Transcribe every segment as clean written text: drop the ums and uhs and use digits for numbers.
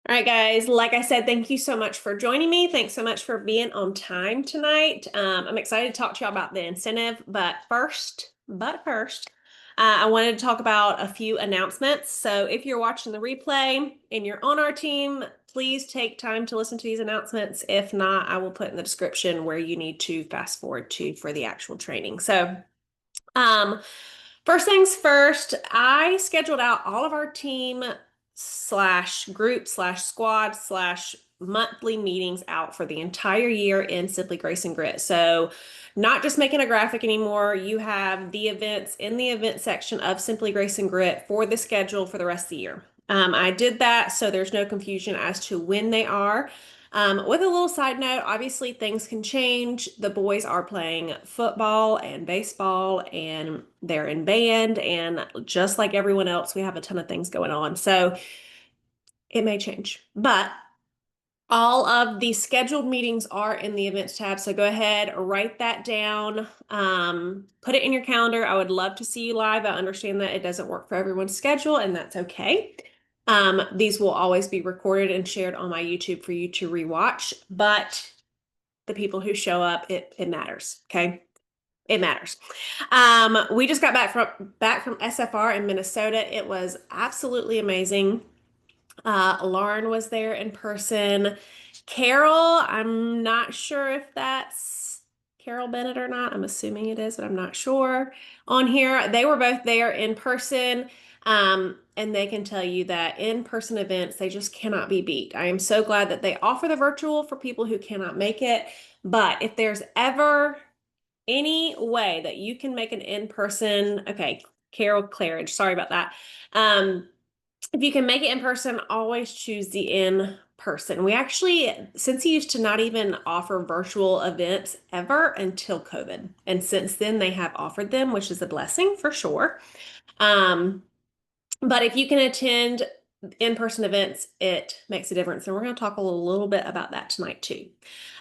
All right, guys. Like I said, thank you so much for joining me. Thanks so much for being on time tonight. I'm excited to talk to y'all about the incentive, but first, I wanted to talk about a few announcements. So if you're watching the replay and you're on our team, please take time to listen to these announcements. If not, I will put in the description where you need to fast forward to for the actual training. Um, First things first, I scheduled out all of our team slash group slash squad slash monthly meetings out for the entire year in Simply Grace and Grit. So, not just making a graphic anymore, you have the events in the event section of Simply Grace and Grit for the schedule for the rest of the year. I did that so there's no confusion as to when they are. With a little side note, obviously things can change. The boys are playing football and baseball, and they're in band, and just like everyone else, we have a ton of things going on. So it may change, but all of the scheduled meetings are in the events tab. So go ahead, write that down, put it in your calendar. I would love to see you live. I understand that it doesn't work for everyone's schedule, and that's okay. These will always be recorded and shared on my YouTube for you to rewatch, but the people who show up, it matters. Okay. It matters. We just got back from SFR in Minnesota. It was absolutely amazing. Lauren was there in person. Carol, I'm not sure if that's Carol Bennett or not. I'm assuming it is, but I'm not sure on here. They were both there in person. And they can tell you that in-person events, they just cannot be beat. I am so glad that they offer the virtual for people who cannot make it. But if there's ever any way that you can make an in-person, okay, Carol Claridge, sorry about that. If you can make it in person, always choose the in person. We actually, since he used to not even offer virtual events ever until COVID. And since then, they have offered them, which is a blessing for sure. Um, but if you can attend in-person events, it makes a difference. And we're going to talk a little bit about that tonight too.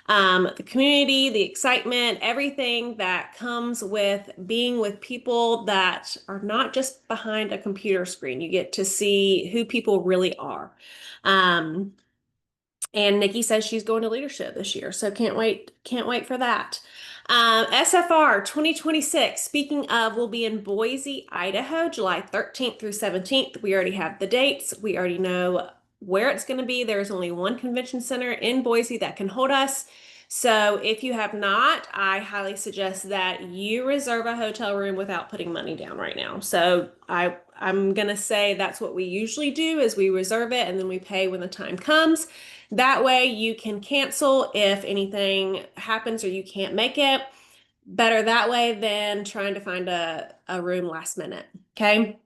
The community, the excitement, everything that comes with being with people that are not just behind a computer screen. You get to see who people really are. Um, and Nikki says she's going to leadership this year, so can't wait for that. SFR 2026, speaking of, will be in Boise, Idaho, July 13th through 17th. We already have the dates. We already know where it's going to be. There's only one convention center in Boise that can hold us. So if you have not, I highly suggest that you reserve a hotel room without putting money down right now. So I'm going to say that's what we usually do is we reserve it and then we pay when the time comes. That way you can cancel if anything happens or you can't make it. Better that way than trying to find a room last minute. Okay.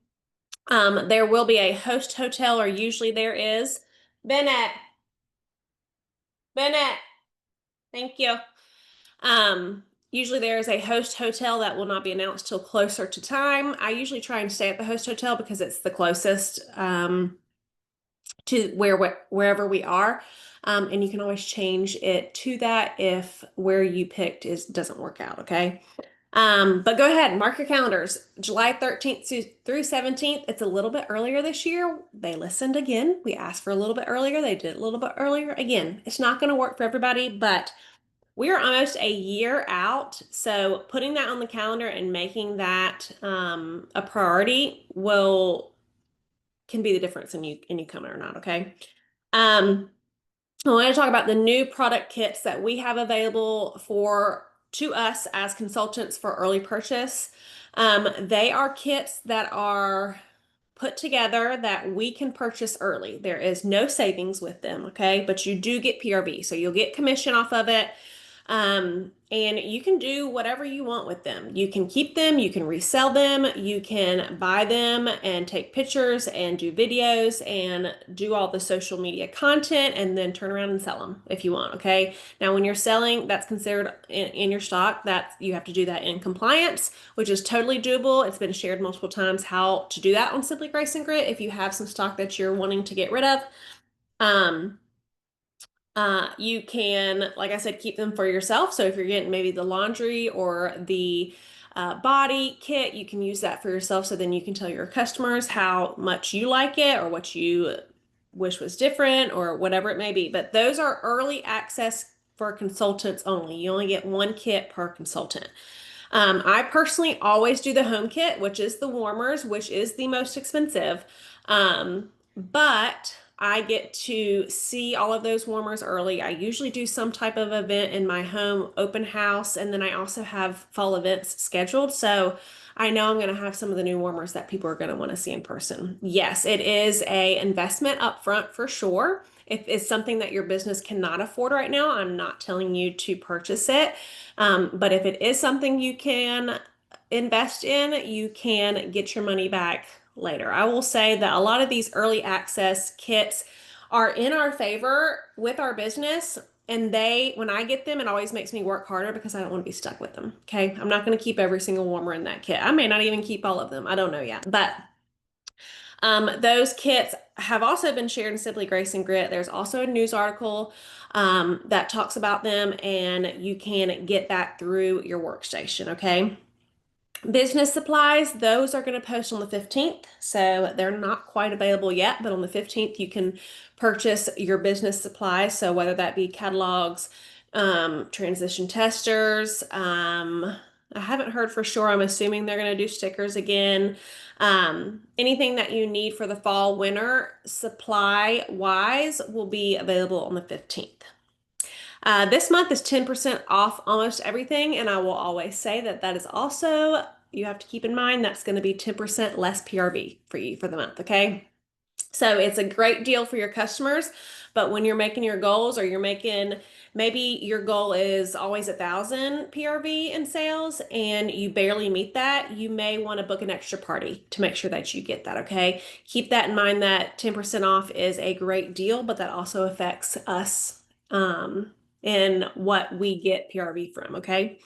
There will be a host hotel, or usually there is. Bennett, Bennett, thank you. Usually there is a host hotel that will not be announced till closer to time. I usually try and stay at the host hotel because it's the closest to wherever we are. And you can always change it to that if where you picked doesn't work out, okay? But go ahead, mark your calendars. July 13th through 17th. It's a little bit earlier this year. They listened again. We asked for a little bit earlier. They did a little bit earlier. Again, it's not going to work for everybody, but we are almost a year out. So putting that on the calendar and making that a priority can be the difference in you coming or not, okay? I want to talk about the new product kits that we have available to us as consultants for early purchase. They are kits that are put together that we can purchase early. There is no savings with them, okay? But you do get PRV, so you'll get commission off of it. And you can do whatever you want with them. You can keep them, you can resell them, you can buy them and take pictures and do videos and do all the social media content and then turn around and sell them if you want, okay? Now, when you're selling, that's considered in your stock, that you have to do that in compliance, which is totally doable. It's been shared multiple times how to do that on Simply Grace and Grit if you have some stock that you're wanting to get rid of. You can, like I said, keep them for yourself. So if you're getting maybe the laundry or the body kit, you can use that for yourself. So then you can tell your customers how much you like it or wish was different or whatever it may be. But those are early access for consultants only. You only get one kit per consultant. I personally always do the home kit, which is the warmers, which is the most expensive. But I get to see all of those warmers early. I usually do some type of event in my home open house, and then I also have fall events scheduled. So I know I'm going to have some of the new warmers that people are going to want to see in person. Yes, it is a investment upfront for sure. If it's something that your business cannot afford right now, I'm not telling you to purchase it. But if it is something you can invest in, you can get your money back later. I will say that a lot of these early access kits are in our favor with our business. And when I get them, it always makes me work harder because I don't want to be stuck with them. Okay. I'm not going to keep every single warmer in that kit. I may not even keep all of them. I don't know yet. But those kits have also been shared in Simply Grace and Grit. There's also a news article that talks about them, and you can get that through your workstation. Okay. Business supplies, those are going to post on the 15th, so they're not quite available yet, but on the 15th you can purchase your business supplies. So whether that be catalogs, transition testers, I haven't heard for sure. I'm assuming they're going to do stickers again. Anything that you need for the fall winter supply wise will be available on the 15th. This month is 10% off almost everything, and I will always say that that is also, you have to keep in mind, that's going to be 10% less PRV for you for the month, okay? So it's a great deal for your customers, but when you're making your goals, or you're making, maybe your goal is always 1,000 PRV in sales and you barely meet that, you may want to book an extra party to make sure that you get that, okay? Keep that in mind, that 10% off is a great deal, but that also affects us in what we get PRV from, okay?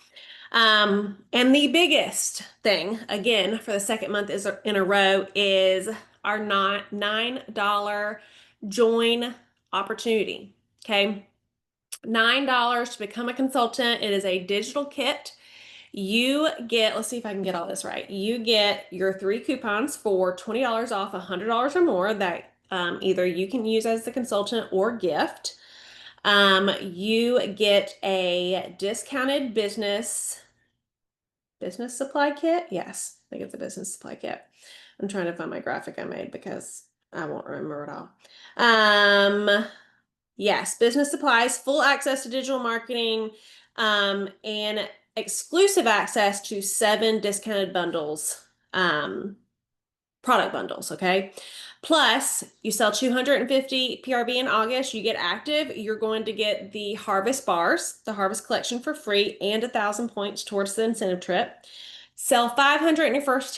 And the biggest thing, again, for the second month is in a row, is our $9 join opportunity, okay? $9 to become a consultant. It is a digital kit. You get, let's see if I can get all this right. You get your 3 coupons for $20 off $100 or more that either you can use as the consultant or gift. You get a discounted business supply kit. Yes, I think it's a business supply kit. I'm trying to find my graphic I made because I won't remember it all. Yes, business supplies, full access to digital marketing, and exclusive access to 7 discounted bundles, product bundles, okay? Plus, you sell 250 PRV in August, you get active, you're going to get the Harvest bars, the Harvest collection for free, and 1,000 points towards the incentive trip. Sell 500 in your first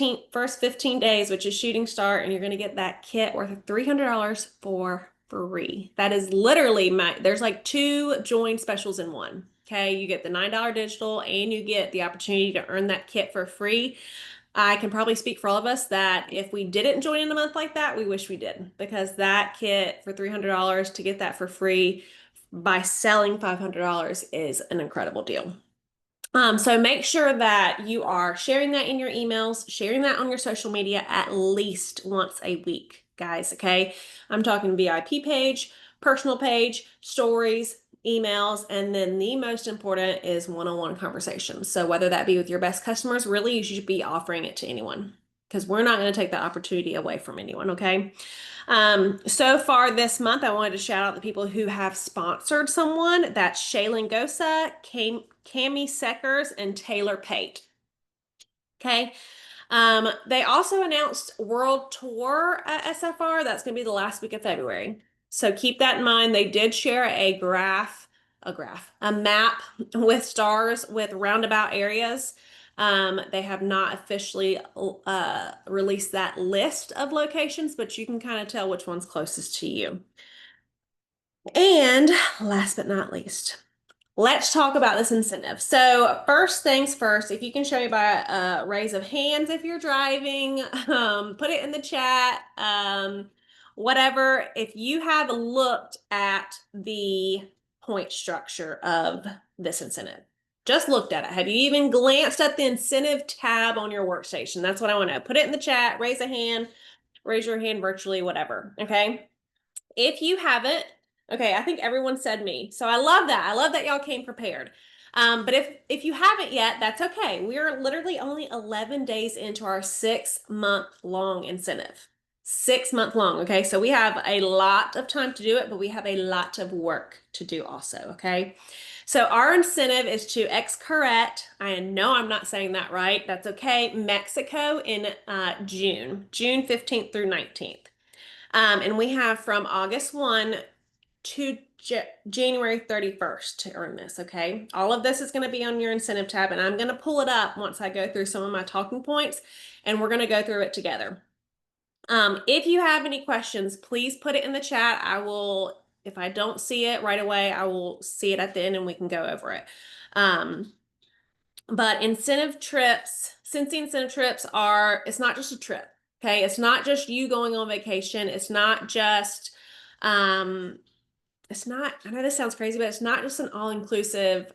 15 days, which is Shooting Star, and you're going to get that kit worth $300 for free. That is literally there's like 2 join specials in one. Okay, you get the $9 digital and you get the opportunity to earn that kit for free. I can probably speak for all of us that if we didn't join in a month like that, we wish we did, because that kit for $300, to get that for free by selling $500 is an incredible deal. So make sure that you are sharing that in your emails, sharing that on your social media at least once a week, guys, okay? I'm talking VIP page, personal page, stories, emails, and then the most important is one-on-one conversations. So whether that be with your best customers, really you should be offering it to anyone, because we're not going to take that opportunity away from anyone, okay? So far this month, I wanted to shout out the people who have sponsored someone. That's Shaylin Gosa, Cami Seckers, and Taylor Pate. Okay. They also announced World Tour at SFR. That's going to be the last week of February. So keep that in mind. They did share a map with stars with roundabout areas. They have not officially released that list of locations, but you can kind of tell which one's closest to you. And last but not least, let's talk about this incentive. So first things first, if you can show me by a raise of hands if you're driving, put it in the chat, whatever. If you have looked at the point structure of this incentive, just looked at it. Have you even glanced at the incentive tab on your workstation? That's what I want to know. Put it in the chat, raise a hand, raise your hand virtually, whatever, okay? If you haven't, okay, I think everyone said me. So I love that. I love that y'all came prepared. But if you haven't yet, that's okay. We're literally only 11 days into our 6-month long incentive. 6-month long, okay? So we have a lot of time to do it, but we have a lot of work to do also, okay? So our incentive is to excurret. I know I'm not saying that right. That's okay. Mexico in June 15th through 19th. And we have from August 1 to January 31st to earn this, okay? All of this is going to be on your incentive tab, and I'm going to pull it up once I go through some of my talking points, and we're going to go through it together. If you have any questions, please put it in the chat. I will, if I don't see it right away, I will see it at the end and we can go over it. But incentive trips, Scentsy incentive trips are, it's not just a trip, okay? It's not just you going on vacation. It's not just, it's not, I know this sounds crazy, but it's not just an all-inclusive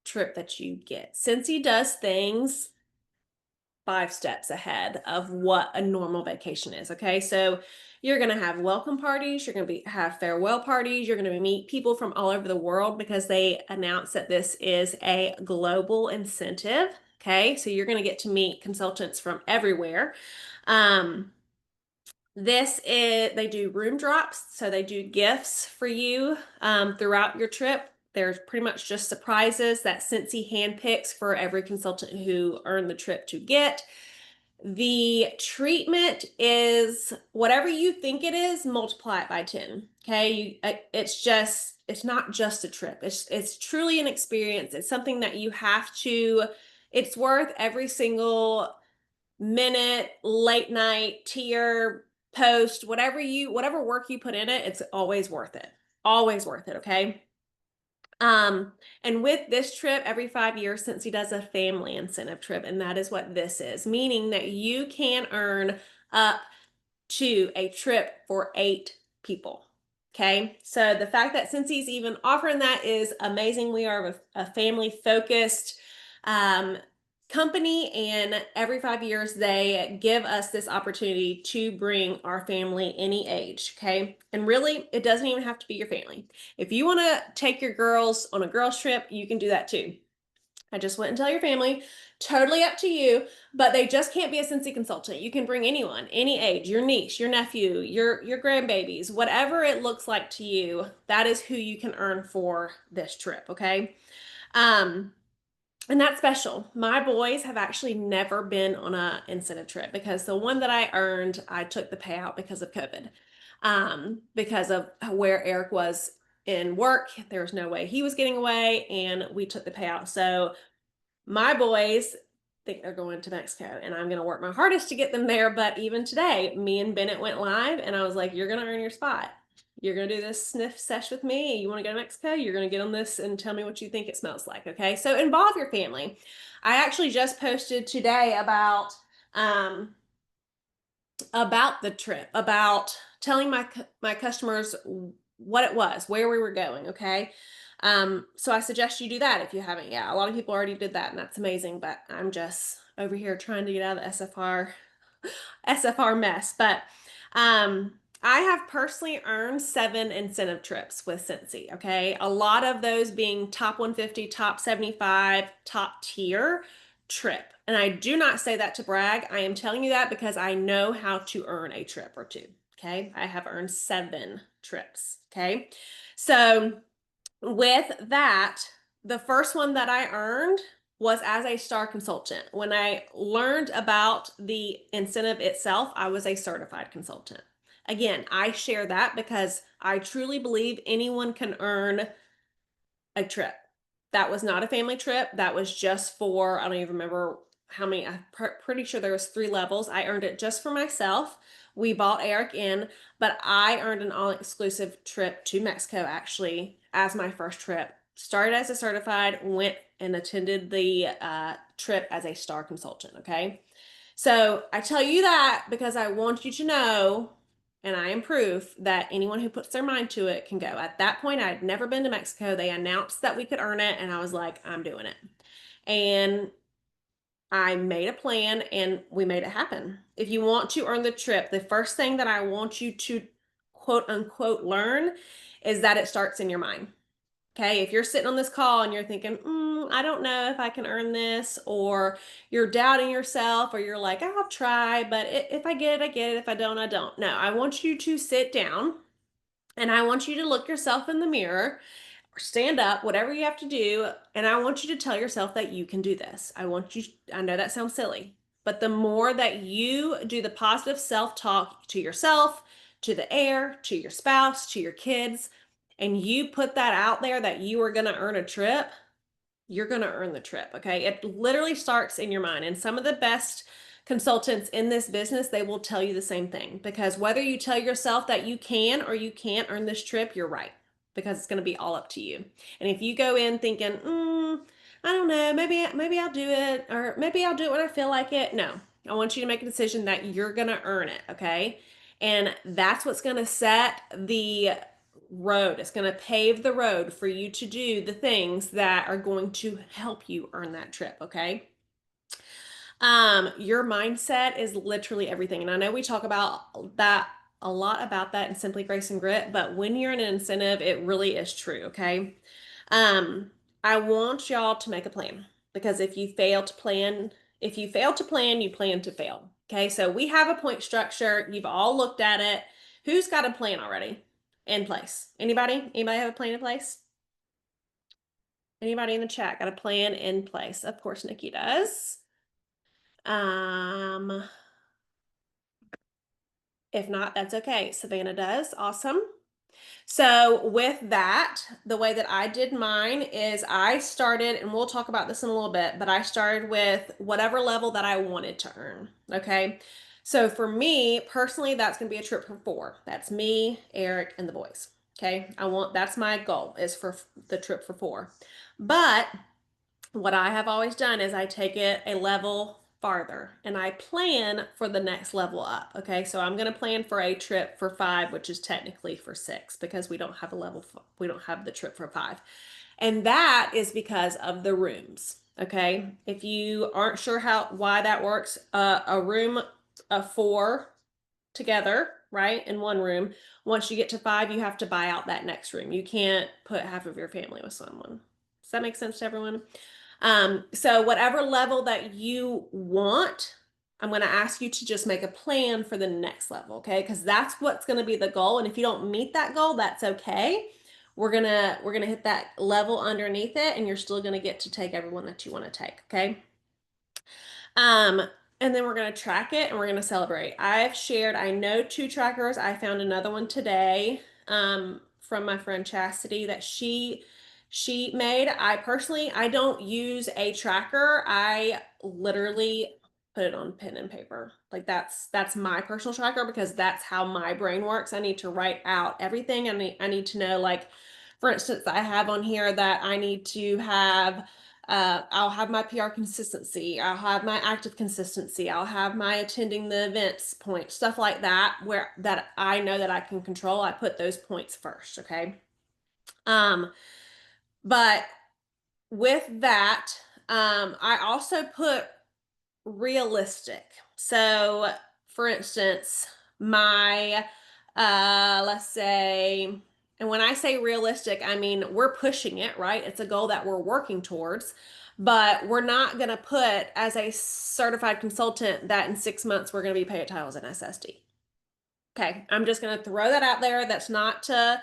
trip that you get. Scentsy does things 5 steps ahead of what a normal vacation is, okay? So you're gonna have welcome parties, you're gonna have farewell parties, you're gonna meet people from all over the world because they announced that this is a global incentive, okay? So you're gonna get to meet consultants from everywhere. They do room drops, so they do gifts for you throughout your trip. There's pretty much just surprises that Scentsy handpicks for every consultant who earned the trip to get. The treatment is whatever you think it is, multiply it by 10. Okay. It's not just a trip. It's truly an experience. It's something that you have to, it's worth every single minute, late night, tier, post, whatever work you put in it, it's always worth it. Always worth it. Okay. And with this trip, every 5 years, since he does a family incentive trip, and that is what this is, meaning that you can earn up to a trip for 8 people. Okay, so the fact that since he's even offering that is amazing. We are a family focused company, and every 5 years they give us this opportunity to bring our family any age. Okay, and really, it doesn't even have to be your family. If you want to take your girls on a girls trip, you can do that too. I just wouldn't tell your family. Totally up to you, but they just can't be a Scentsy consultant. You can bring anyone, any age, your niece, your nephew, your grandbabies, whatever it looks like to you. That is who you can earn for this trip. Okay. Um, and that's special. My boys have actually never been on a incentive trip because the one that I earned, I took the payout because of COVID. Because of where Eric was in work, there was no way he was getting away, and we took the payout. So my boys think they're going to Mexico, and I'm going to work my hardest to get them there. But even today, me and Bennett went live, and I was like, you're going to earn your spot. You're going to do this sniff sesh with me. You want to go to Mexico? You're going to get on this and tell me what you think it smells like. Okay. So involve your family. I actually just posted today about the trip, about telling my customers what it was, where we were going. Okay. So I suggest you do that if you haven't yet. A lot of people already did that, and that's amazing, but I'm just over here trying to get out of the SFR mess. But I have personally earned 7 incentive trips with Scentsy. Okay. A lot of those being top 150, top 75, top tier trip. And I do not say that to brag. I am telling you that because I know how to earn a trip or two. Okay. I have earned 7 trips. Okay. So with that, the first one that I earned was as a star consultant. When I learned about the incentive itself, I was a certified consultant. Again, I share that because I truly believe anyone can earn a trip. That was not a family trip. That was just for, I don't even remember how many, I'm pretty sure there was 3 levels. I earned it just for myself. We bought Eric in, but I earned an all-exclusive trip to Mexico actually as my first trip. Started as a certified, went and attended the trip as a star consultant, okay? So I tell you that because I want you to know, and I am proof that anyone who puts their mind to it can go. At that point, I had never been to Mexico. They announced that we could earn it, and I was like, I'm doing it. And I made a plan, and we made it happen. If you want to earn the trip, the first thing that I want you to quote unquote learn is that it starts in your mind. Okay, if you're sitting on this call and you're thinking, I don't know if I can earn this, or you're doubting yourself, or you're like, I'll try, but if I get it, I get it. If I don't, I don't. No, I want you to sit down and I want you to look yourself in the mirror or stand up, whatever you have to do. And I want you to tell yourself that you can do this. I know that sounds silly, but the more that you do the positive self talk to yourself, to the air, to your spouse, to your kids, and you put that out there that you are going to earn a trip, you're going to earn the trip. Okay. It literally starts in your mind. And some of the best consultants in this business, they will tell you the same thing, because whether you tell yourself that you can or you can't earn this trip, you're right, because it's going to be all up to you. And if you go in thinking, I don't know, maybe I'll do it, or maybe I'll do it when I feel like it. No, I want you to make a decision that you're going to earn it. Okay. And that's what's going to set the road. It's going to pave the road for you to do the things that are going to help you earn that trip. Okay. Your mindset is literally everything. And I know we talk about that a lot, about that in Simply Grace and Grit, but when you're in an incentive, it really is true. Okay. Um, I want y'all to make a plan, because if you fail to plan, you plan to fail. Okay. So we have a point structure. You've all looked at it. Who's got a plan already in place? Anybody? Anybody have a plan in place? Anybody in the chat got a plan in place? Of course, Nikki does. Um, if not, that's okay. Savannah does. Awesome. So with that, the way that I did mine is I started, and we'll talk about this in a little bit, but I started with whatever level that I wanted to earn. Okay. So for me personally, that's going to be a trip for 4. That's me, Eric, and the boys. Okay. That's my goal, is for the trip for 4. But what I have always done is I take it a level farther and I plan for the next level up. Okay, so I'm going to plan for a trip for 5, which is technically for 6, because we don't have we don't have the trip for 5. And that is because of the rooms. Okay, if you aren't sure why that works, a room of 4 together, right, in one room. Once you get to 5, you have to buy out that next room. You can't put half of your family with someone. Does that make sense to everyone? So whatever level that you want, I'm going to ask you to just make a plan for the next level. Okay. Cause that's what's going to be the goal. And if you don't meet that goal, that's okay. We're going to hit that level underneath it, and you're still going to get to take everyone that you want to take. Okay. Um, and then we're going to track it and we're going to celebrate. I know 2 trackers. I found another one today, from my friend Chastity, that she made. I don't use a tracker. I literally put it on pen and paper. Like that's my personal tracker, because that's how my brain works. I need to write out everything. I need to know, like, for instance, I have on here that I need to have, I'll have my PR consistency. I'll have my active consistency. I'll have my attending the events point, stuff like that, where that I know that I can control. I put those points first. Okay. But with that, I also put realistic. So for instance, my, let's say, and when I say realistic, I mean, we're pushing it, right? It's a goal that we're working towards, but we're not going to put as a certified consultant that in 6 months we're going to be paid titles in SSD. Okay. I'm just going to throw that out there. That's not to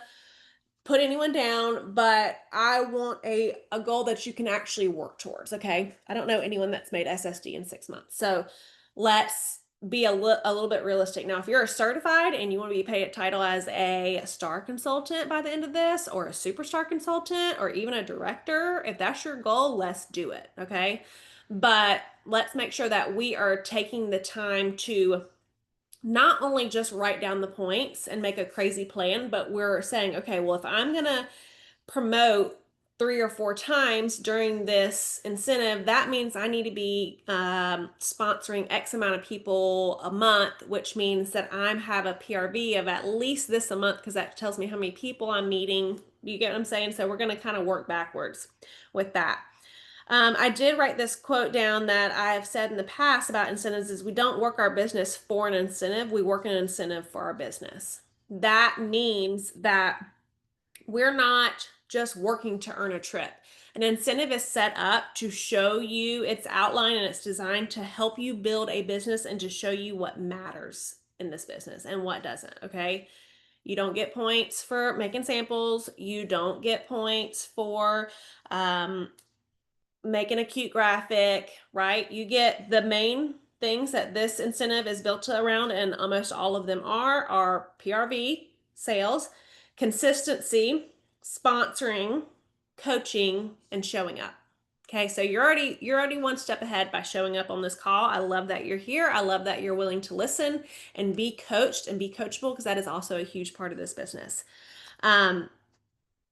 put anyone down, but I want a goal that you can actually work towards. Okay. I don't know anyone that's made SSD in 6 months. So let's be a little bit realistic. Now, if you're a certified and you want to be paid a title as a star consultant by the end of this, or a superstar consultant, or even a director, if that's your goal, let's do it. Okay. But let's make sure that we are taking the time to not only just write down the points and make a crazy plan, but we're saying, okay, well, if I'm going to promote 3 or 4 times during this incentive, that means I need to be sponsoring X amount of people a month, which means that I have a PRV of at least this a month, because that tells me how many people I'm meeting. You get what I'm saying? So we're going to kind of work backwards with that. I did write this quote down that I've said in the past about incentives: is we don't work our business for an incentive, we work an incentive for our business. that means that we're not just working to earn a trip. An incentive is set up to show you its outline, and it's designed to help you build a business and to show you what matters in this business and what doesn't. Okay. You don't get points for making samples. You don't get points for um, making a cute graphic, right? You get the main things that this incentive is built around, and almost all of them are PRV, sales, consistency, sponsoring, coaching, and showing up. Okay, so you're already one step ahead by showing up on this call. I love that you're here. I love that you're willing to listen and be coached and be coachable, because that is also a huge part of this business. Um,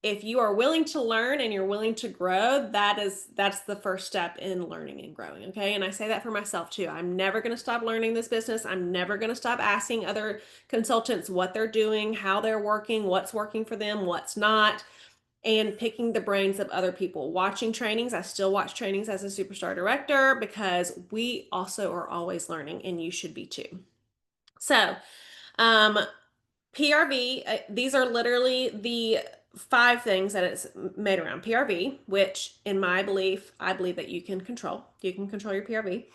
if you are willing to learn and you're willing to grow, that's the first step in learning and growing. Okay, and I say that for myself too. I'm never going to stop learning this business. I'm never going to stop asking other consultants what they're doing, how they're working, what's working for them, what's not, and picking the brains of other people. Watching trainings, I still watch trainings as a superstar director, because we also are always learning, and you should be too. So um PRV, these are literally the 5 things that it's made around. PRV, which in my belief, I believe that you can control. You can control your PRV.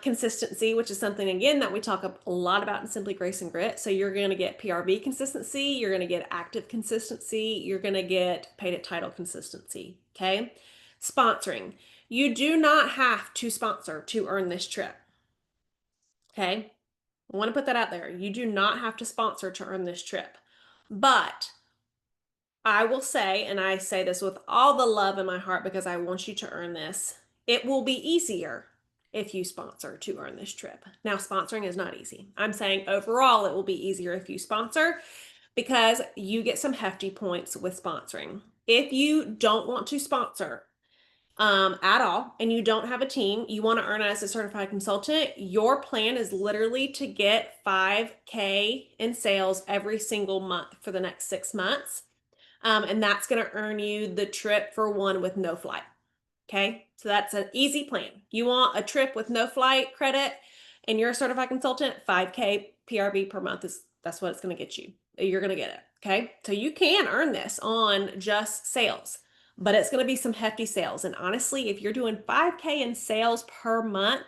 Consistency, which is something, again, that we talk a lot about in Simply Grace and Grit. So you're going to get PRV consistency, you're going to get active consistency, you're going to get paid at title consistency. Okay. Sponsoring. You do not have to sponsor to earn this trip. Okay. I want to put that out there. You do not have to sponsor to earn this trip. But I will say, and I say this with all the love in my heart because I want you to earn this, it will be easier if you sponsor to earn this trip. Now, sponsoring is not easy. I'm saying overall it will be easier if you sponsor, because you get some hefty points with sponsoring. If you don't want to sponsor, at all, and you don't have a team, you want to earn as a certified consultant, your plan is literally to get 5K in sales every single month for the next 6 months. And that's going to earn you the trip for one with no flight. Okay, so that's an easy plan. You want a trip with no flight credit and you're a certified consultant, 5K PRV per month that's what it's going to get you. You're going to get it. Okay, so you can earn this on just sales, but it's going to be some hefty sales. And honestly, if you're doing 5K in sales per month,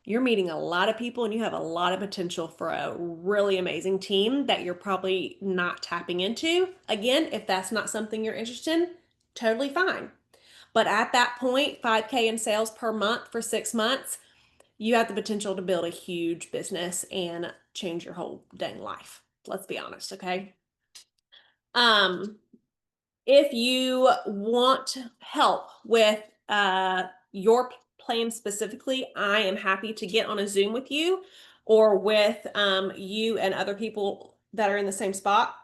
you're meeting a lot of people and you have a lot of potential for a really amazing team that you're probably not tapping into. Again, if that's not something you're interested in, totally fine. But at that point, 5K in sales per month for 6 months, you have the potential to build a huge business and change your whole dang life. Let's be honest, okay? Um, if you want help with your plan specifically, I am happy to get on a Zoom with you, or with you and other people that are in the same spot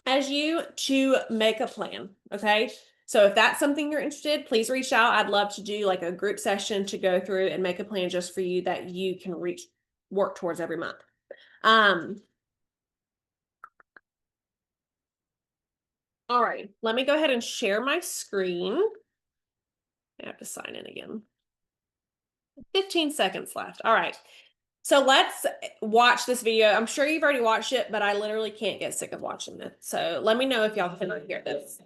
as you, to make a plan. Okay. So if that's something you're interested, please reach out. I'd love to do like a group session to go through and make a plan just for you that you can work towards every month. All right, let me go ahead and share my screen. I have to sign in again. 15 seconds left. All right. So let's watch this video. I'm sure you've already watched it, but I literally can't get sick of watching it. So let me know if y'all can hear this.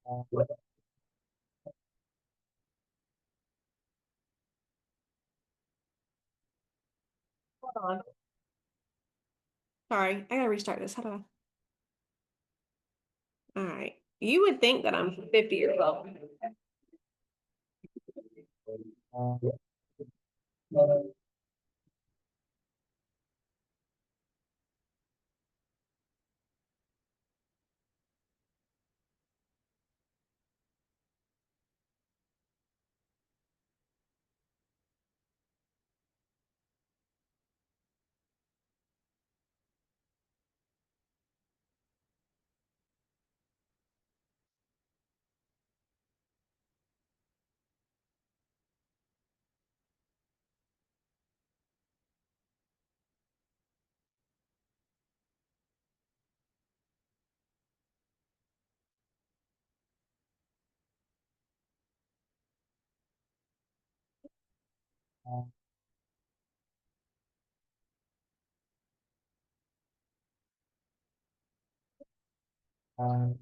Hold on. Sorry, I gotta restart this. How do I? All right. You would think that I'm 50 years old. And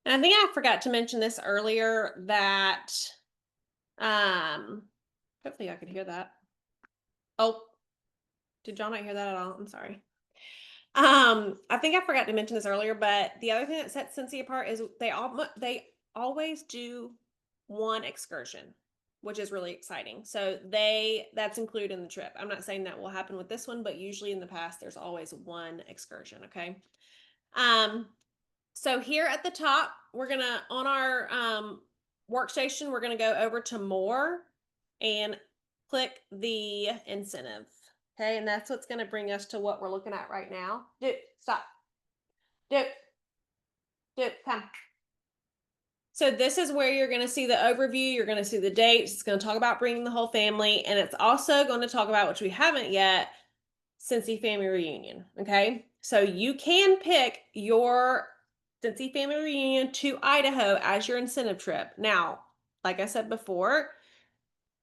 I think I forgot to mention this earlier that hopefully I could hear that. Oh, did y'all not hear that at all? I'm sorry. I think I forgot to mention this earlier, but the other thing that sets Scentsy apart is they always do one excursion, which is really exciting. So that's included in the trip. I'm not saying that will happen with this one, but usually in the past there's always one excursion, okay? Um so here at the top, we're gonna on our workstation, we're gonna go over to more and click the incentive. Okay, and that's what's gonna bring us to what we're looking at right now. Dude, stop. Dude, come. So this is where you're going to see the overview. You're going to see the dates. It's going to talk about bringing the whole family. And it's also going to talk about, which we haven't yet, Scentsy Family Reunion. Okay. So you can pick your Scentsy Family Reunion to Idaho as your incentive trip. Now, like I said before,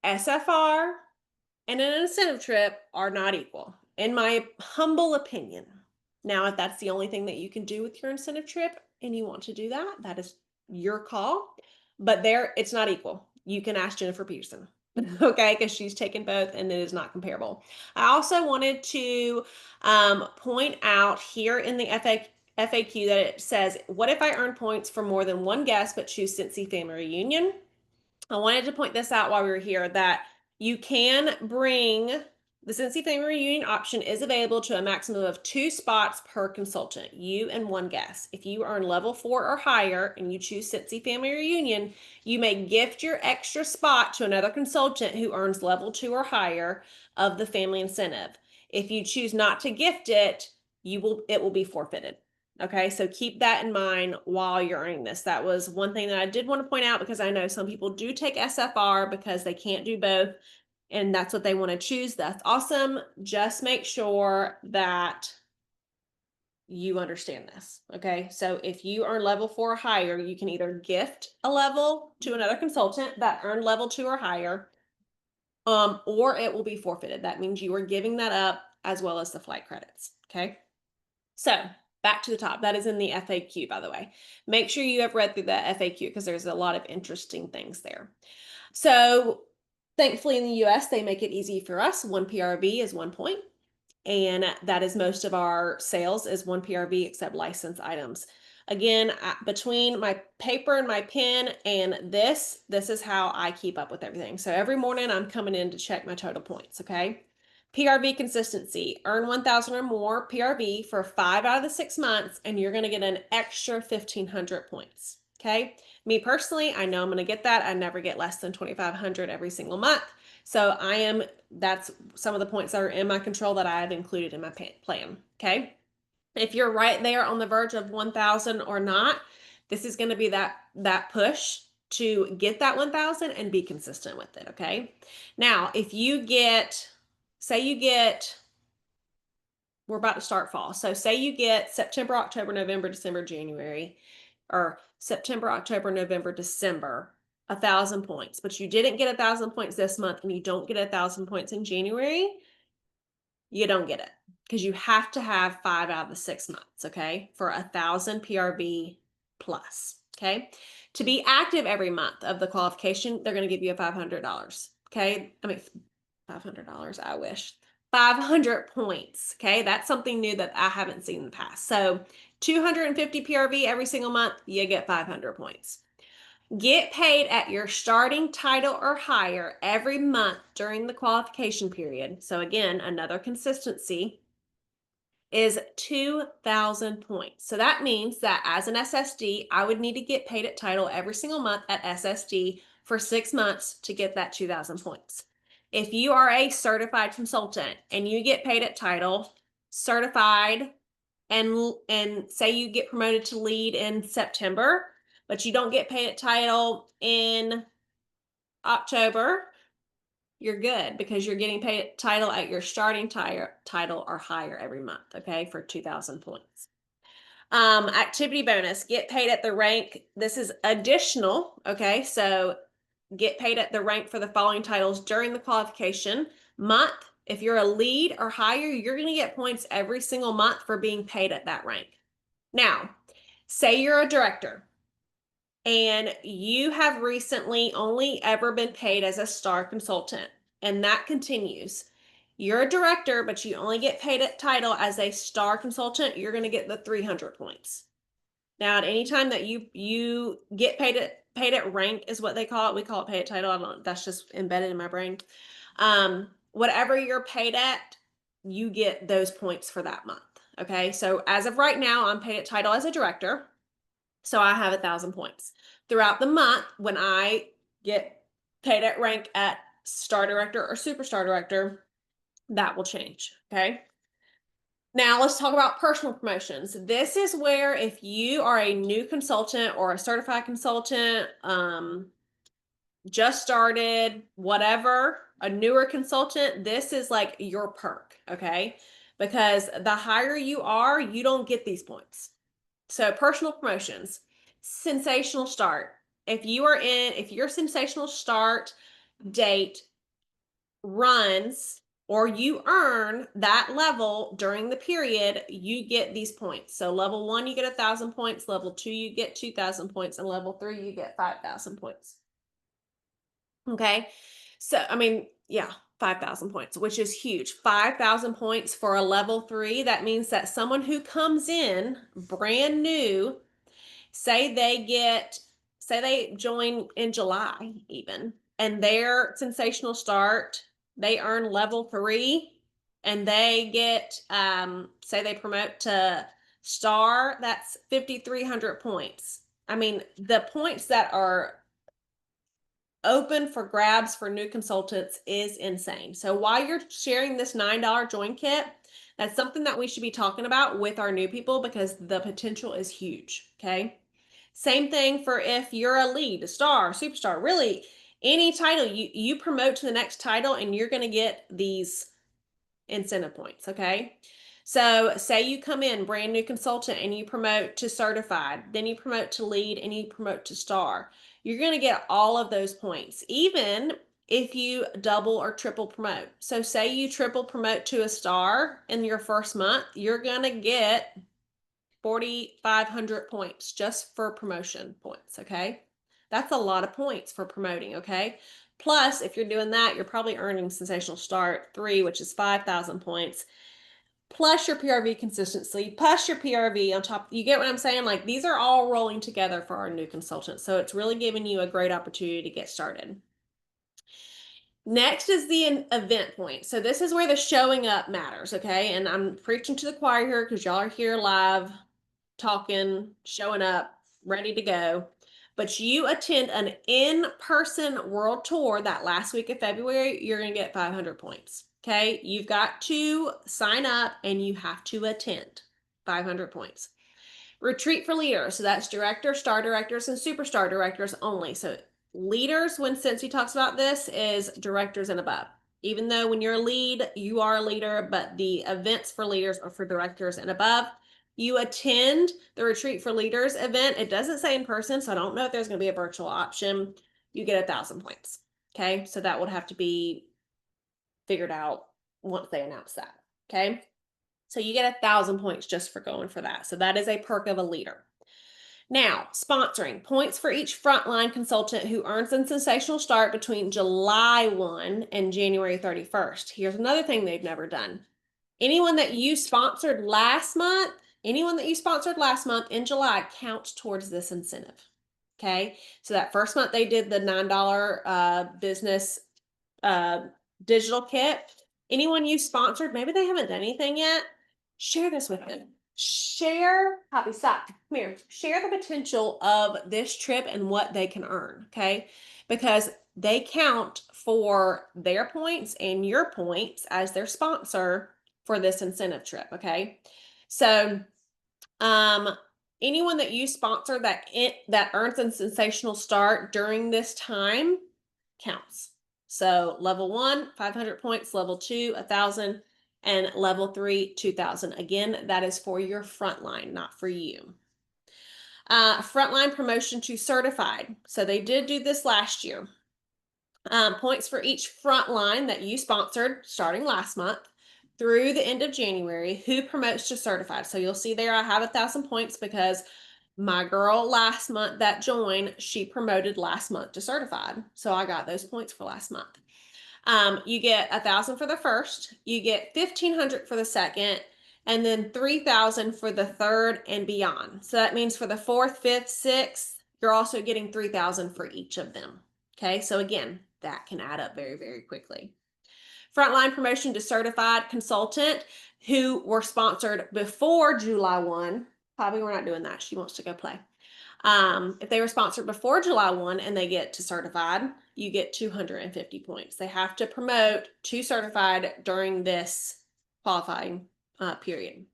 SFR and an incentive trip are not equal, in my humble opinion. Now, if that's the only thing that you can do with your incentive trip and you want to do that, that is your call. But it's not equal. You can ask Jennifer Peterson, okay, because she's taken both and it is not comparable. I also wanted to point out here in the FAQ that it says, what if I earn points for more than one guest but choose Scentsy Family Reunion? I wanted to point this out while we were here that you can bring the Scentsy Family Reunion option is available to a maximum of 2 spots per consultant, you and one guest. If you earn level 4 or higher and you choose Scentsy Family Reunion, you may gift your extra spot to another consultant who earns level 2 or higher of the family incentive. If you choose not to gift it, it will be forfeited. Okay, so keep that in mind while you're earning this. That was one thing that I did want to point out because I know some people do take SFR because they can't do both and that's what they want to choose. That's awesome. Just make sure that you understand this. Okay, so if you earn level 4 or higher, you can either gift a level to another consultant that earned level 2 or higher, or it will be forfeited. That means you are giving that up as well as the flight credits. Okay. So back to the top. That is in the FAQ, by the way. Make sure you have read through the FAQ because there's a lot of interesting things there. So thankfully in the US, they make it easy for us. 1 PRV is 1 point. And that is most of our sales is 1 PRV except license items. Again, between my paper and my pen and this is how I keep up with everything. So every morning I'm coming in to check my total points, okay? PRV consistency, earn 1,000 or more PRV for 5 out of the 6 months, and you're gonna get an extra 1,500 points, okay? Me personally, I know I'm gonna get that. I never get less than 2,500 every single month. So that's some of the points that are in my control that I have included in my plan, okay? If you're right there on the verge of 1,000 or not, this is gonna be that push to get that 1,000 and be consistent with it, okay? Now, if you get, say you get, we're about to start fall. So say you get September, October, November, December, January, or September, October, November, December, 1,000 points, but you didn't get 1,000 points this month and you don't get 1,000 points in January, you don't get it because you have to have 5 out of the 6 months, okay, for 1,000 PRV plus, okay? To be active every month of the qualification, they're going to give you a $500, okay? I mean, $500, I wish. 500 points, okay? That's something new that I haven't seen in the past. So 250 PRV every single month, you get 500 points. Get paid at your starting title or higher every month during the qualification period. So again, another consistency is 2,000 points. So that means that as an SSD, I would need to get paid at title every single month at SSD for 6 months to get that 2,000 points. If you are a certified consultant and you get paid at title, certified, and say you get promoted to lead in September, but you don't get paid at title in October, you're good because you're getting paid at title at your starting title or higher every month, okay, for 2,000 points. Activity bonus, get paid at the rank. This is additional, okay, so get paid at the rank for the following titles during the qualification month. If you're a lead or higher, you're going to get points every single month for being paid at that rank. Now, say you're a director and you have recently only ever been paid as a star consultant, and that continues. You're a director, but you only get paid at title as a star consultant, you're going to get the 300 points. Now, at any time that you get paid at rank is what they call it. We call it paid at title. I don't. That's just embedded in my brain. Whatever you're paid at, you get those points for that month. Okay. So as of right now, I'm paid at title as a director, so I have 1,000 points throughout the month. When I get paid at rank at star director or superstar director, that will change. Okay. Now let's talk about personal promotions. This is where if you are a new consultant or a certified consultant, just started, whatever, a newer consultant, this is like your perk, okay? Because the higher you are, you don't get these points. So personal promotions, sensational start. If your sensational start date runs or you earn that level during the period, you get these points. So level 1, you get 1,000 points. Level 2, you get 2,000 points. And level 3, you get 5,000 points. Okay. So, I mean, yeah, 5,000 points, which is huge. 5,000 points for a level 3. That means that someone who comes in brand new, say they join in July even, and their sensational start, they earn level 3, and they get, say they promote to star, that's 5,300 points. I mean, the points that are open for grabs for new consultants is insane. So while you're sharing this $9 join kit, that's something that we should be talking about with our new people because the potential is huge. Okay. Same thing for if you're a lead, a star, superstar, really any title you promote to the next title and you're going to get these incentive points. Okay. So say you come in brand new consultant and you promote to certified, then you promote to lead and you promote to star. You're going to get all of those points, even if you double or triple promote. So say you triple promote to a star in your first month, you're going to get 4,500 points just for promotion points. Okay. That's a lot of points for promoting. Okay. Plus, if you're doing that, you're probably earning sensational start 3, which is 5,000 points, plus your PRV consistency, plus your PRV on top. You get what I'm saying? Like these are all rolling together for our new consultants. So it's really giving you a great opportunity to get started. Next is the event point. So this is where the showing up matters, okay? And I'm preaching to the choir here because y'all are here live, talking, showing up, ready to go. But you attend an in-person world tour that last week of February, you're going to get 500 points. Okay, you've got to sign up and you have to attend. 500 points. Retreat for leaders. So that's directors, star directors, and superstar directors only. So leaders, when Scentsy talks about this, is directors and above. Even though when you're a lead, you are a leader, but the events for leaders are for directors and above. You attend the Retreat for Leaders event. It doesn't say in person, so I don't know if there's going to be a virtual option. You get 1,000 points. Okay, so that would have to be figured out once they announce that. Okay, so you get 1,000 points just for going for that. So that is a perk of a leader. Now, sponsoring points for each frontline consultant who earns a sensational start between July 1 and January 31st. Here's another thing they've never done. Anyone that you sponsored last month in July counts towards this incentive. Okay, so that first month they did the $9 business digital kit. Anyone you sponsored, maybe they haven't done anything yet, share this with them. Poppy, stop, come here. Share the potential of this trip and what they can earn, okay? Because they count for their points and your points as their sponsor for this incentive trip, okay? So, anyone that you sponsor that earns a sensational start during this time counts. So level 1, 500 points, level 2, 1,000, and level 3, 2,000. Again, that is for your frontline, not for you. Frontline promotion to certified. So they did do this last year. Points for each front line that you sponsored starting last month through the end of January, who promotes to certified. So you'll see there I have 1,000 points because my girl last month that joined, she promoted last month to certified. So I got those points for last month. You get 1,000 for the first, you get 1,500 for the second, and then 3,000 for the third and beyond. So that means for the fourth, fifth, sixth, you're also getting 3,000 for each of them. Okay, so again, that can add up very, very quickly. Frontline promotion to certified consultant who were sponsored before July 1. Probably we're not doing that. She wants to go play. If they were sponsored before July 1 and they get to certified, you get 250 points. They have to promote to certified during this qualifying period.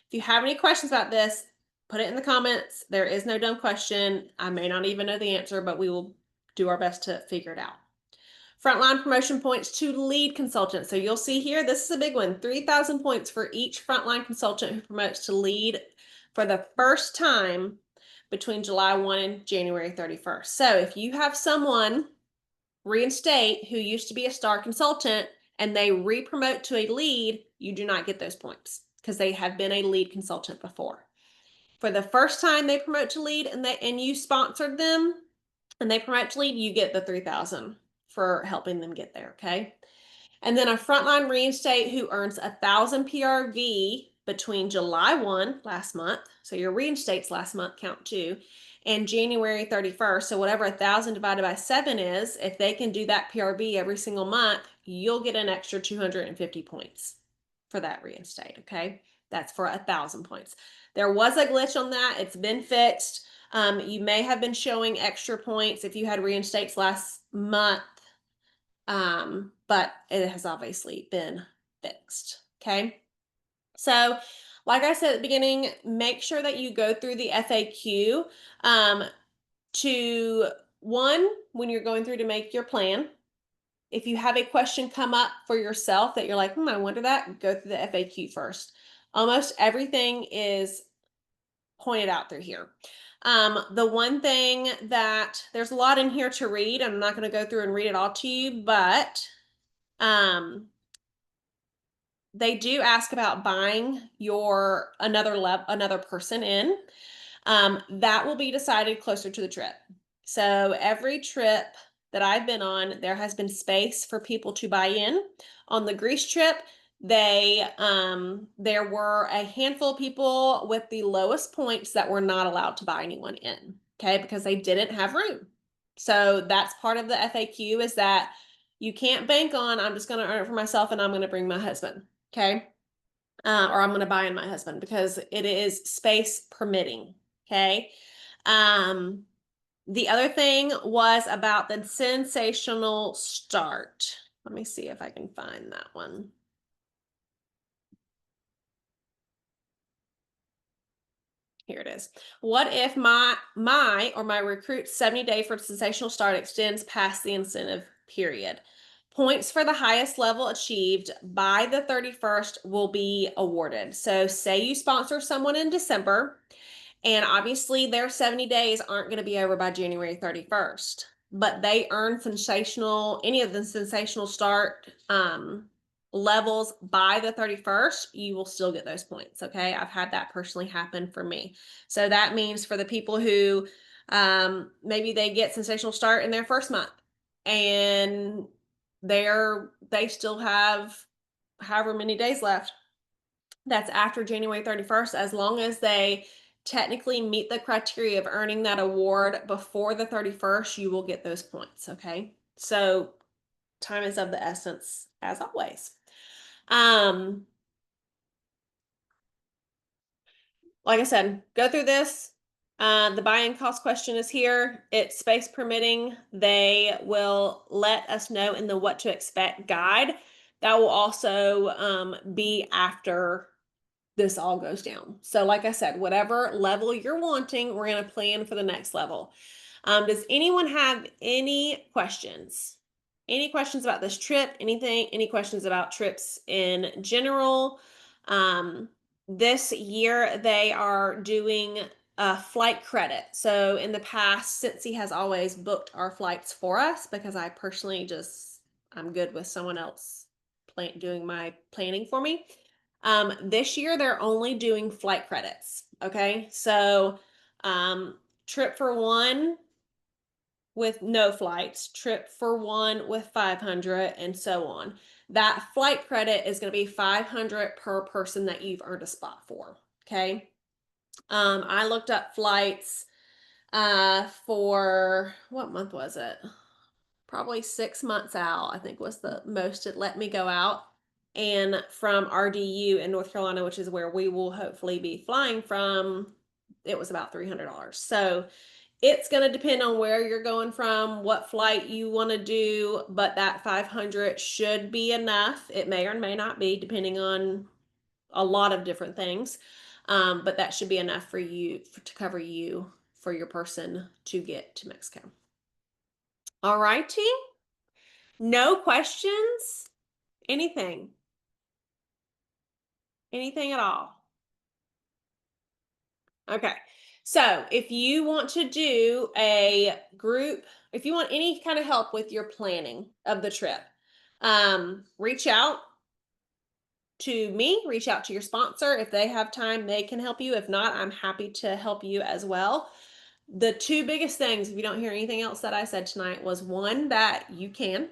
If you have any questions about this, put it in the comments. There is no dumb question. I may not even know the answer, but we will do our best to figure it out. Frontline promotion points to lead consultant. So you'll see here, this is a big one, 3,000 points for each frontline consultant who promotes to lead for the first time between July 1 and January 31st. So if you have someone reinstate who used to be a star consultant and they re-promote to a lead, you do not get those points because they have been a lead consultant before. For the first time they promote to lead and you sponsored them and they promote to lead, you get the 3,000 for helping them get there, okay? And then a frontline reinstate who earns 1,000 PRV between July 1 last month, so your reinstates last month count too, and January 31st. So whatever 1,000 divided by 7 is, if they can do that PRV every single month, you'll get an extra 250 points for that reinstate, okay? That's for 1,000 points. There was a glitch on that. It's been fixed. You may have been showing extra points if you had reinstates last month, but it has obviously been fixed, okay? So, like I said at the beginning, make sure that you go through the FAQ to one, when you're going through to make your plan. If you have a question come up for yourself that you're like, I wonder that, go through the FAQ first. Almost everything is pointed out through here. The one thing that there's a lot in here to read, I'm not going to go through and read it all to you, but they do ask about buying your another person in. That will be decided closer to the trip. So every trip that I've been on, there has been space for people to buy in. On the Greece trip, there were a handful of people with the lowest points that were not allowed to buy anyone in, okay, because they didn't have room. So that's part of the FAQ, is that you can't bank on, I'm just going to earn it for myself and I'm going to bring my husband, okay? Or I'm going to buy in my husband, because it is space permitting, okay? The other thing was about the sensational start. Let me see if I can find that one. Here it is. What if my recruit's 70-day for sensational start extends past the incentive period? Points for the highest level achieved by the 31st will be awarded. So say you sponsor someone in December, and obviously their 70 days aren't going to be over by January 31st, but they earn any of the sensational start levels by the 31st, you will still get those points, okay? I've had that personally happen for me. So that means for the people who maybe they get sensational start in their first month and they still have however many days left, that's after January 31st, as long as they technically meet the criteria of earning that award before the 31st, you will get those points, okay? So time is of the essence, as always. Like I said, go through this. The buy-in cost question is here. It's space permitting. They will let us know in the what to expect guide. That will also be after this all goes down. So like I said, whatever level you're wanting, we're going to plan for the next level. Does anyone have any questions? Any questions about this trip? Any questions about trips in general? This year they are doing flight credit. So in the past, Scentsy has always booked our flights for us because I personally I'm good with someone else doing my planning for me. This year they're only doing flight credits. Okay, so um, trip for one with no flights, trip for one with 500, and so on. That flight credit is going to be 500 per person that you've earned a spot for. Okay. I looked up flights for what month was it? Probably 6 months out, I think was the most it let me go out. And from RDU in North Carolina, which is where we will hopefully be flying from, it was about $300. So it's going to depend on where you're going from, what flight you want to do, but that 500 should be enough. It may or may not be, depending on a lot of different things. But that should be enough for you to cover you for your person to get to Mexico. All righty. No questions? Anything? Anything at all? Okay. So if you want to do a group, if you want any kind of help with your planning of the trip, reach out to me, reach out to your sponsor. If they have time, they can help you. If not, I'm happy to help you as well. The two biggest things, if you don't hear anything else that I said tonight, was one, that you can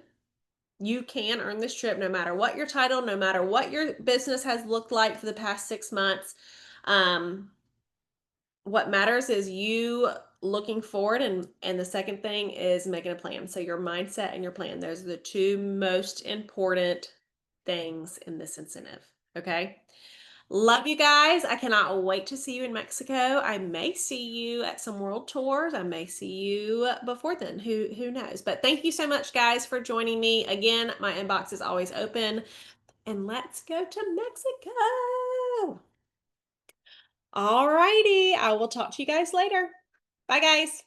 earn this trip no matter what your title, no matter what your business has looked like for the past 6 months. What matters is you looking forward, and the second thing is making a plan. So your mindset and your plan, those are the two most important things in this incentive. Okay. Love you guys. I cannot wait to see you in Mexico. I may see you at some world tours. I may see you before then. Who knows? But thank you so much, guys, for joining me. Again, my inbox is always open. And let's go to Mexico. All righty. I will talk to you guys later. Bye, guys.